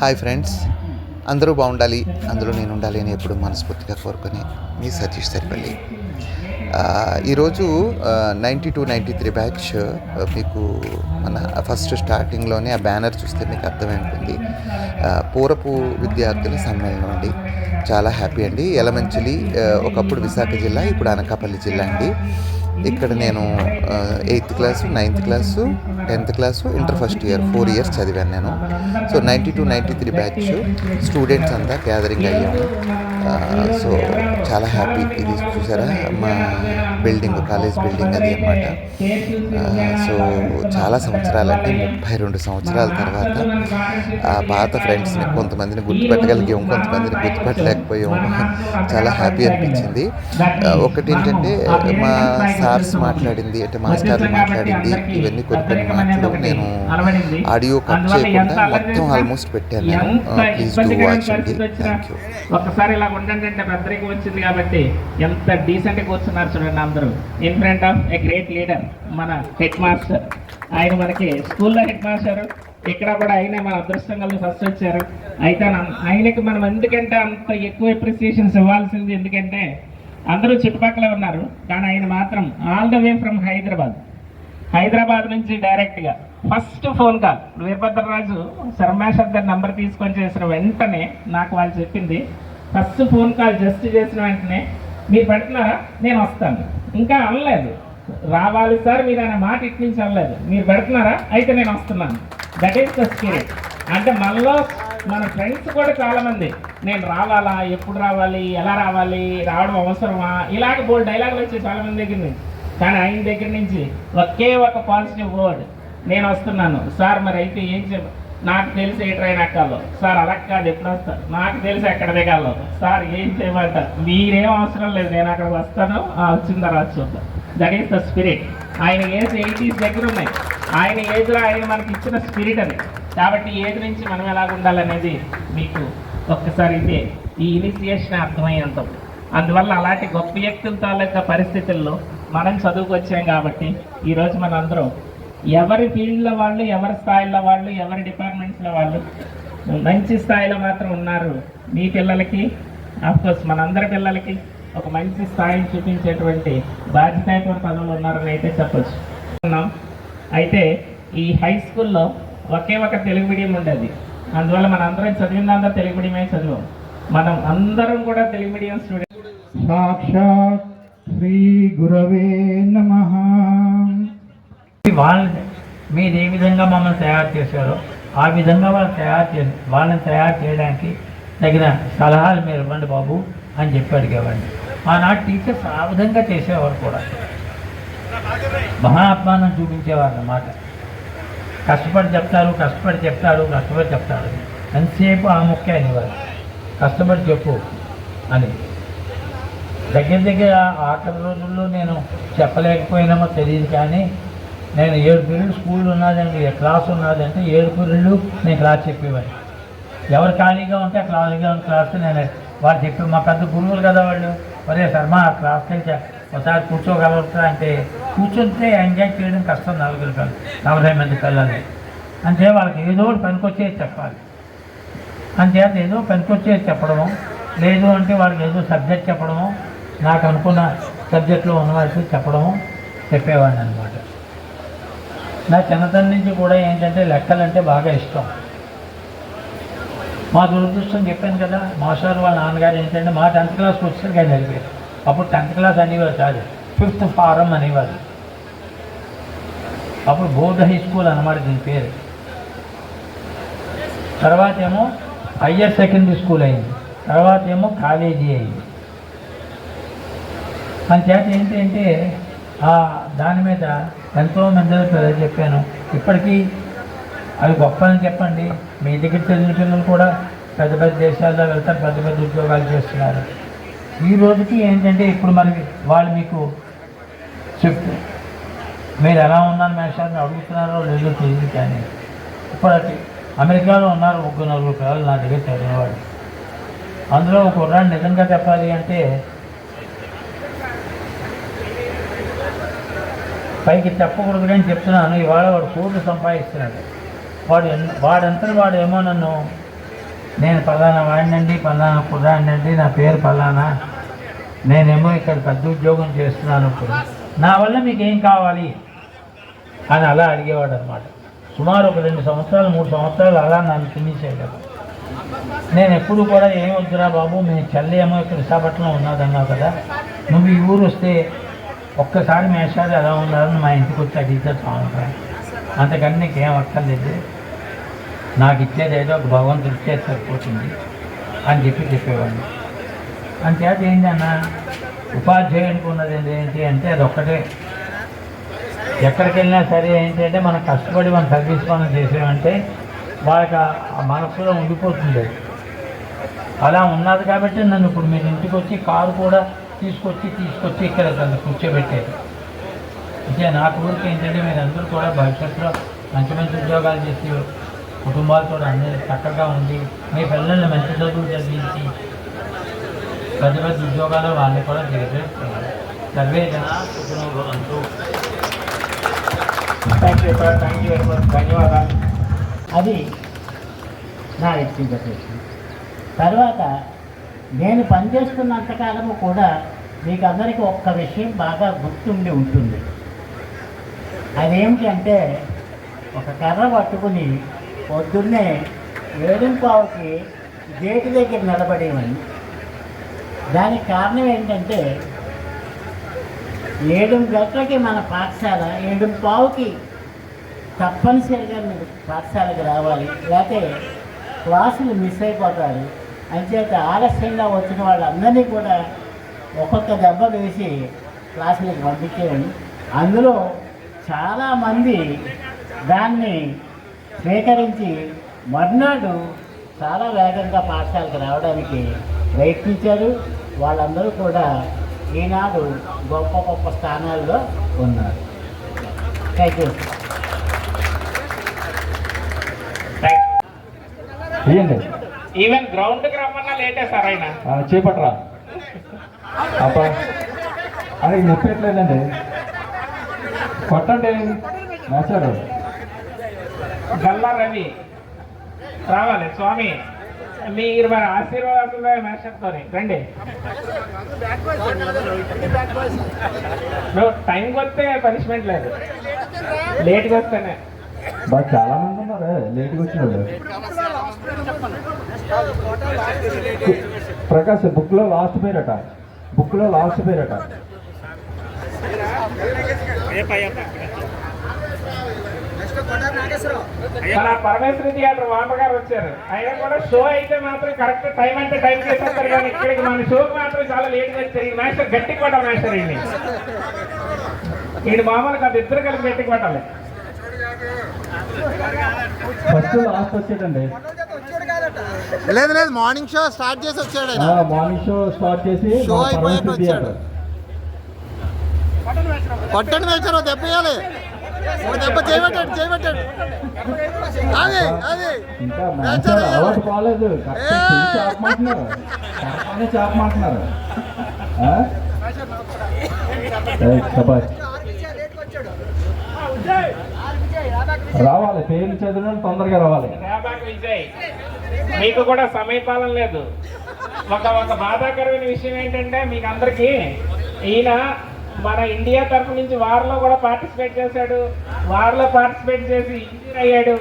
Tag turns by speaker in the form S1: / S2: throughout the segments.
S1: Hi friends, అందరూ బాగుండాలి, అందులో నేను ఉండాలి అని ఎప్పుడు మనస్ఫూర్తిగా కోరుకుని మీ సతీష్ సరిపల్లి. ఈరోజు 92-93 బ్యాచ్. మీకు మన ఫస్ట్ స్టార్టింగ్లోనే ఆ బ్యానర్ చూస్తే మీకు అర్థమైంటుంది. పూర్వపు విద్యార్థుల సమ్మేళనం అండి. చాలా హ్యాపీ అండి. యలమంచిలి ఒకప్పుడు విశాఖ జిల్లా, ఇప్పుడు అనకాపల్లి జిల్లా అండి. ఇక్కడ నేను 8th class, 9th class, 10th class, inter first year 4 years చదివాను నేను. సో 92-93 బ్యాచ్ స్టూడెంట్స్ అంతా గ్యాదరింగ్ అయ్యాము. సో చాలా హ్యాపీ. ఇది చూసారా మా బిల్డింగ్, కాలేజ్ బిల్డింగ్ అది అన్నమాట. సో చాలా సంవత్సరాలంటే 32 సంవత్సరాల తర్వాత ఆ పాత ఫ్రెండ్స్ని కొంతమందిని గుర్తుపెట్టగలిగాం, కొంతమందిని గుర్తుపెట్టలేకపోయాం. చాలా హ్యాపీ అనిపించింది. ఒకటి ఏంటంటే మా సార్స్ మాట్లాడింది, అంటే మాస్టర్లు మాట్లాడింది, ఇవన్నీ కొన్ని మాటలు నేను ఆడియో కట్ చేయకుండా మొత్తం ఆల్మోస్ట్ పెట్టాను నేను. ప్లీజ్ డూ వాచ్ అండి. Thank you.
S2: ఒక్కసారి ఇలా ఉండండి అంటే పెద్దరికి వచ్చింది కాబట్టి ఎంత డీసెంట్గా కూర్చున్నారు చూడండి అందరూ. In front of a great leader, మన హెడ్ మాస్టర్. ఆయన మనకి స్కూల్లో హెడ్ మాస్టర్, ఇక్కడ కూడా ఆయనే మన అదృష్టం కలిసి ఫస్ట్ వచ్చారు. అయితే ఆయనకి మనం ఎందుకంటే అంత ఎక్కువ అప్రిసియేషన్స్ ఇవ్వాల్సింది, ఎందుకంటే అందరూ చుట్టుపక్కల ఉన్నారు, కానీ ఆయన మాత్రం all the way from Hyderabad నుంచి డైరెక్ట్గా ఫస్ట్ ఫోన్ కాల్ వీరభద్రరాజు శర్మాషర్ గారి నంబర్ తీసుకొని చేసిన వెంటనే నాకు వాళ్ళు చెప్పింది, ఫస్ట్ ఫోన్ కాల్ జస్ట్ చేసిన వెంటనే మీరు పెడుతున్నారా, నేను వస్తాను. ఇంకా అనలేదు రావాలి సార్ మీరు అనే మాట ఇటు నుంచి అనలేదు, మీరు పెడుతున్నారా అయితే నేను వస్తున్నాను. That is the spirit. అంటే మనలో మన ఫ్రెండ్స్ కూడా చాలామంది నేను రావాలా, ఎప్పుడు రావాలి, ఎలా రావాలి, రావడం అవసరమా, ఇలాగ బోల్డ్ డైలాగులు వచ్చాయి చాలామంది దగ్గర నుంచి. కానీ ఆయన దగ్గర నుంచి ఒకే ఒక పాజిటివ్ వర్డ్, నేను వస్తున్నాను సార్. మరి అయితే ఏం నాకు తెలిసి ఏ ట్రైన్ ఎక్కాలో సార్, అలా కాదు ఎప్పుడు వస్తాను, నాకు తెలిసి ఎక్కడ దిగాలో సార్, ఏం చేయమంటారు, మీరేం అవసరం లేదు, నేను అక్కడికి వస్తాను, వచ్చిన తర్వాత చూద్దాం. That is the spirit. ఆయన ఏజ్ 80s దగ్గర ఉన్నాయి. ఆయన ఏజ్లో ఆయన మనకి ఇచ్చిన స్పిరిట్ అది. కాబట్టి ఏజ్ నుంచి మనం ఎలాగ ఉండాలనేది మీకు ఒక్కసారి ఇదే ఈ ఇనిషియేషన్ అర్థమయ్యేంత. అందువల్ల అలాంటి గొప్ప వ్యక్తుల తాలూకా పరిస్థితుల్లో మనం చదువుకు వచ్చాం కాబట్టి ఈరోజు మన అందరం ఎవరి ఫీల్డ్లో వాళ్ళు, ఎవరి స్థాయిలో వాళ్ళు, ఎవరి డిపార్ట్మెంట్స్లో వాళ్ళు మంచి స్థాయిలో మాత్రం ఉన్నారు. మీ పిల్లలకి, ఆఫ్కోర్స్ మనందరి పిల్లలకి ఒక మంచి స్థాయిని చూపించేటువంటి బాధ్యతాయుతమైన పదవులు ఉన్నారని అయితే చెప్పచ్చు. అయితే ఈ హై స్కూల్లో ఒకే ఒక తెలుగు మీడియం ఉండేది. అందువల్ల మన అందరం చదివిందంతా తెలుగు మీడియమే చదివాం. మనం అందరం కూడా తెలుగు మీడియం స్టూడెంట్.
S3: సాక్షాత్ శ్రీ గురవే నమః. వాళ్ళని మీరు ఏ విధంగా మమ్మల్ని తయారు చేశారో ఆ విధంగా వాళ్ళని తయారు చేయడానికి తగిన సలహాలు మీరు ఇవ్వండి బాబు అని చెప్పి అడిగేవాడిని. ఆనాటి టీచర్స్ ఆ విధంగా చేసేవారు కూడా. మహాత్మానం చూపించేవారు అన్నమాట. కష్టపడి చెప్తాడు ఎంతసేపు ఆ ముఖ్య అనేవారు, కష్టపడి చెప్పు అని. దగ్గర ఆఖరి రోజుల్లో నేను చెప్పలేకపోయినామో తెలియదు, కానీ నేను 7 పీరియడ్ స్కూల్ ఉన్నదండి, క్లాస్ ఉన్నదంటే 7 పీరియడ్లు నేను క్లాస్ చెప్పేవాడిని. ఎవరు ఖాళీగా ఉంటే ఖాళీగా ఉన్న క్లాస్ నేను వాళ్ళు చెప్పి, మా పెద్ద గురువులు కదా వాళ్ళు, ఒరే శర్మ క్లాస్కి వెళ్తే ఒకసారి కూర్చోగలుగుతా అంటే కూర్చుంటే ఎంజాయ్ చేయడం కష్టం. 40 మంది పిల్లల్ని అంటే వాళ్ళకి ఏదో ఒకటి పనికొచ్చేది చెప్పాలి. అంతేత ఏదో పనికొచ్చేది చెప్పడము, లేదు అంటే వాళ్ళకి ఏదో సబ్జెక్ట్ చెప్పడము, నాకు అనుకున్న సబ్జెక్టులో ఉన్న వాళ్ళకి చెప్పేవాడిని అనమాట. నా చిన్నతనం నుంచి కూడా ఏంటంటే లెక్కలంటే బాగా ఇష్టం. మా దురదృష్టం చెప్పాను కదా, మాస్టర్ వాళ్ళ నాన్నగారు ఏంటంటే మా 10th క్లాస్కి వచ్చేసరికి ఆయన జరిగారు. అప్పుడు 10th క్లాస్ అనేవారు కాదు, 5th ఫారం అనేవారు. అప్పుడు బోర్డ్ హై స్కూల్ అన్నమాట దీని పేరు. తర్వాత ఏమో హయ్యర్ సెకండరీ స్కూల్ అయింది, తర్వాత ఏమో కాలేజీ అయింది. అంచేత ఏంటంటే దాని మీద ఎంతోమంది పిల్లలు చెప్పాను. ఇప్పటికీ అవి గొప్ప అని చెప్పండి. మీ దగ్గర చదివిన పిల్లలు కూడా పెద్ద పెద్ద దేశాల్లో వెళ్తారు, పెద్ద పెద్ద ఉద్యోగాలు చేస్తున్నారు. ఈ రోజుకి ఏంటంటే ఇప్పుడు మరి వాళ్ళు మీకు చెప్తూ మీరు ఎలా ఉన్నారు మేషాన్ని అడుగుతున్నారో లేదో తెలియదు, కానీ ఇప్పటికి అమెరికాలో ఉన్నారు 3-4 పిల్లలు నా దగ్గర చదివినవాడు. అందులో ఒక కుర్రాడు నిజంగా చెప్పాలి అంటే పైకి చెప్పకూడదు కానీ చెప్తున్నాను, ఇవాళ వాడు కోట్లు సంపాదిస్తున్నాడు. వాడంతా వాడు ఏమో నన్ను నేను పలానా వాడినండి, పలానా కుర్రాడినండి, నా పేరు పలానా, నేనేమో ఇక్కడ పెద్ద ఉద్యోగం చేస్తున్నాను, ఇప్పుడు నా వల్ల మీకు ఏం కావాలి అని అలా అడిగేవాడు అనమాట. సుమారు ఒక 2 సంవత్సరాలు 3 సంవత్సరాలు అలా నన్ను తినేసేయగలను. నేను ఎప్పుడు కూడా ఏం వద్దురా బాబు, మీ చెల్లి ఏమో ఇక్కడ విశాఖపట్నంలో ఉన్నదన్నావు కదా, నువ్వు ఈ ఊరు వస్తే ఒక్కసారి మేషాలు ఎలా ఉన్నారని మా ఇంటికి వచ్చి అడిగితే చాలు, అంతకని నీకేం అక్కర్లేదు, నాకు ఇచ్చేది ఏదో ఒక భగవంతుడు ఇచ్చేది సరిపోతుంది అని చెప్పేవాడిని. అంతేది ఏంటన్నా ఉపాధ్యాయునికి ఉన్నది ఏంటి అంటే అది ఒక్కటే. ఎక్కడికి వెళ్ళినా సరే ఏంటంటే మనం కష్టపడి మనం సర్వీస్ పనులు చేసామంటే వాళ్ళకి ఆ మనసులో ఉండిపోతుంది. అలా ఉన్నది కాబట్టి నన్ను ఇప్పుడు మీరు ఇంటికి వచ్చి కారు కూడా తీసుకొచ్చి ఇక్కడ కూర్చోబెట్టేది. అంటే నా ఊరికి ఏంటంటే మీరందరూ కూడా భవిష్యత్తులో మంచి మంచి ఉద్యోగాలు చేసి కుటుంబాలతో అన్ని చక్కగా ఉండి మీ పిల్లల్ని మంచి చదువులు చదివించి పెద్ద పెద్ద ఉద్యోగాలు వాళ్ళని కూడా చేసేస్తున్నారు. సర్వే జనా సుఖినో భవంతు.
S2: Thank you sir, thank you very much, ధన్యవాదాలు. అది నా వ్యక్తిగత విషయం. తర్వాత నేను పనిచేస్తున్నంతకాలము కూడా మీకు అందరికీ ఒక్క విషయం బాగా గుర్తుండి ఉంటుంది. అదేమిటంటే ఒక కర్ర పట్టుకుని పొద్దున్నే 7:15కి గేటు దగ్గర నిలబడేవని. దానికి కారణం ఏంటంటే 7 గంటలకి మన పాఠశాల, 7:15కి తప్పనిసరిగా మీరు పాఠశాలకు రావాలి, లేకపోతే క్లాసులు మిస్ అయిపోతారు. అంచేత ఆలస్యంగా వచ్చిన వాళ్ళందరినీ కూడా ఒక్కొక్క దెబ్బ వేసి క్లాసులకు పంపించేవాడిని. అందులో చాలామంది దాన్ని స్వీకరించి మర్నాడు చాలా వేగంగా పాఠశాలకు రావడానికి ప్రయత్నించారు. వాళ్ళందరూ కూడా ఈనాడు గొప్ప గొప్ప స్థానాల్లో ఉన్నారు. Thank you. ఈవెన్ గ్రౌండ్కి రమ్మన్నా లేటే సార్ ఆయన
S4: చేపట్రా అబ్బా అది నొప్పట్లేదండి, కొట్టండి మేసాడు.
S2: గల్లా రవి రావాలి స్వామి, మీరు మరి ఆశీర్వాదాలు మేషంతో రండి. టైంకి వస్తే పనిష్మెంట్ లేదు, లేట్గా వస్తేనే.
S4: బాగా చాలా మంది ఉన్నారు లేట్గా వచ్చిన వాళ్ళు. ప్రకాష్ బుక్లో లాస్ట్ పేరట, బుక్లో లాస్ట్ పేరట.
S2: మన పరమేశ్వరి థియేటర్ మామగారు వచ్చారు, అయినా కూడా షో అయితే మాత్రం కరెక్ట్ టైం అంటే టైం చేసేస్తారు, కానీ ఇక్కడికి మన షోకి మాత్రం చాలా లేట్గా వచ్చారు. ఈ మాస్టర్ గట్టి కొట్టాలి, మాస్టర్ ఈయన మామూలు కాదు, ఇద్దరు కలిపి గట్టి కొట్టాలి.
S4: ఫస్ట్ లాస్ట్ వచ్చాడండి.
S1: లేదు మార్నింగ్ షో స్టార్ట్ చేసి వచ్చాడు.
S4: మార్నింగ్ షో స్టార్ట్ చేసి
S1: షో అయిపోయాక వచ్చాడు. కొట్టండి వేసారు, దెబ్బేయాలి, ఒక దెబ్బ చేయబట్టాడు. అదే
S4: ఇంకా మేసాడు అలవాటు కాలేదు, చాపమంటున్నారు, చాపమంటున్నారు. రావాలి, పేర్లు చదివిన తొందరగా రావాలి.
S2: విజయ్, మీకు కూడా సమయపాలన లేదు. ఒక బాధాకరమైన విషయం ఏంటంటే మీకు అందరికీ ఈయన మన ఇండియా తరఫు నుంచి వార్లో కూడా పార్టిసిపేట్ చేశాడు. వార్లో పార్టిసిపేట్ చేసి ఇంజూర్ అయ్యాడు.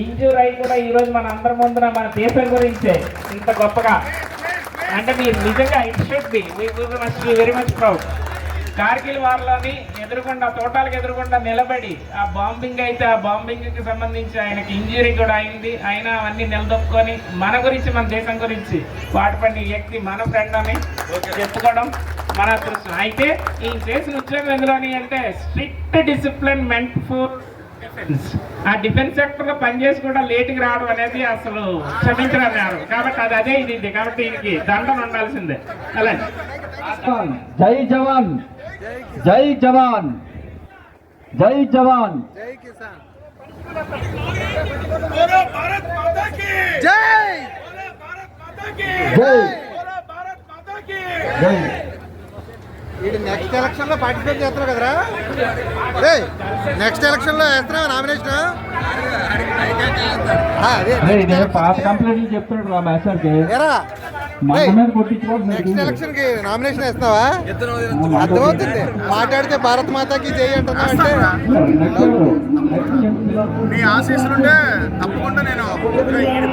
S2: ఇంజూర్ అయ్యి కూడా ఈరోజు మన అందరి ముందున మన దేశం గురించే ఇంత గొప్పగా, అంటే మీరు నిజంగా it should be must be very much proud. Kargil వార్లోని ఎదురుకుండా తోటాలకు ఎదురుకుండా నిలబడి ఆ బాంబింగ్ అయితే ఆ బాంబింగ్కి సంబంధించి ఆయనకి ఇంజురీ కూడా అయింది. అయినా అవన్నీ నిలదొక్కుని మన గురించి, మన దేశం గురించి పాటుపడిన వ్యక్తి మన ఫ్రెండ్ అని చెప్పుకోవడం మన అదృష్టం. అయితే ఈయన చేసిన ఉద్యోగం ఎందులోని అంటే strict discipline meant for defence. ఆ డిఫెన్స్ సెక్టర్లో పనిచేసి కూడా లేట్కి రావడం అనేది అసలు క్షమించరారు. కాబట్టి అది అదే ఇది కాబట్టి ఈయనకి దండం ఉండాల్సిందే. అలాగే
S4: జై జవాన్, జై జవాన్, జై జవాన్,
S1: జై కిసాన్,
S4: జై జై.
S5: వీడు నెక్స్ట్ ఎలక్షన్లో పార్టిసిపేట్ చేస్తున్నావు కదరా? నెక్స్ట్ ఎలక్షన్లో వేస్తున్నావు నామినేషన్? అదే
S4: పాత కంప్లైంట్లు చెప్తున్నాడు రా మేసానికి
S5: ఏరా
S4: మన మీద కొట్టించుకోవడం
S5: నెక్స్ట్ ఎలక్షన్ కి నామినేషన్ వేస్తున్నావా? అర్థమవుతుంది. మాట్లాడితే భారత్ మాతాకి జై అంటున్నావు అంటే
S6: నీ ఆశీస్సులుంటే తప్పకుండా నేను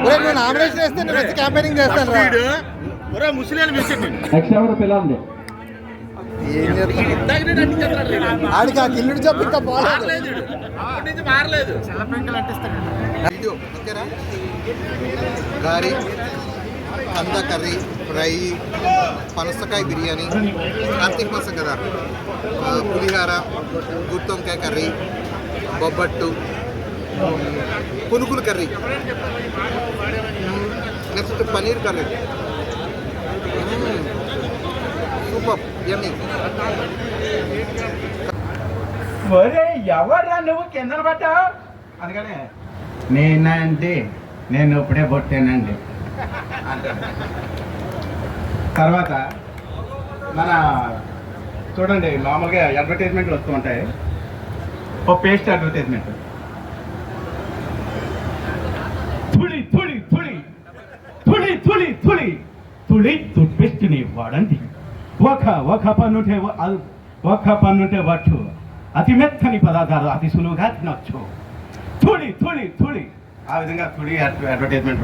S5: నువ్వు నామినేషన్ వేస్తే నేను వచ్చి క్యాంపెయినింగ్ చేస్తాను రా.
S6: ముస్లిం విసిట్
S4: నెక్స్ట్ ఎవరు పిల్లల్ని
S5: ఏం చేస్తాను ఆడికి ఆ కిల్లుడు చెప్పు ఇంకా బాగాలేదు.
S6: మారలేదు.
S5: వీడియో ఓకేనా? గారి కంద కర్రీ ఫ్రై పనసకాయ బిర్యానీ కార్తీక మాసం కదా, పులిహార గుత్తొంకాయ కర్రీ బొబ్బట్టు పునుగుల curry next paneer curry super yummy.
S6: ఒరే ఎవరా నువ్వు కిందన పడ్డావు? అందుకనే నేనండి, నేను ఇప్పుడే పుట్టానండి. తర్వాత మన చూడండి మామూలుగా అడ్వర్టైజ్మెంట్లు వస్తూ ఉంటాయి. ఓ పేస్ట్ అడ్వర్టైజ్మెంట్, తుళి తుళి తుళి తుళి తుళి తుళి తుళి తుడిపిస్తుని వాడండి. ఒక పన్నుంటే వచ్చు, అతి మెత్తని పదార్థాలు అతి సులువుగా తినొచ్చు. తుళి తుళి తుళి, ఆ విధంగా తుళి అడ్వర్టైజ్మెంట్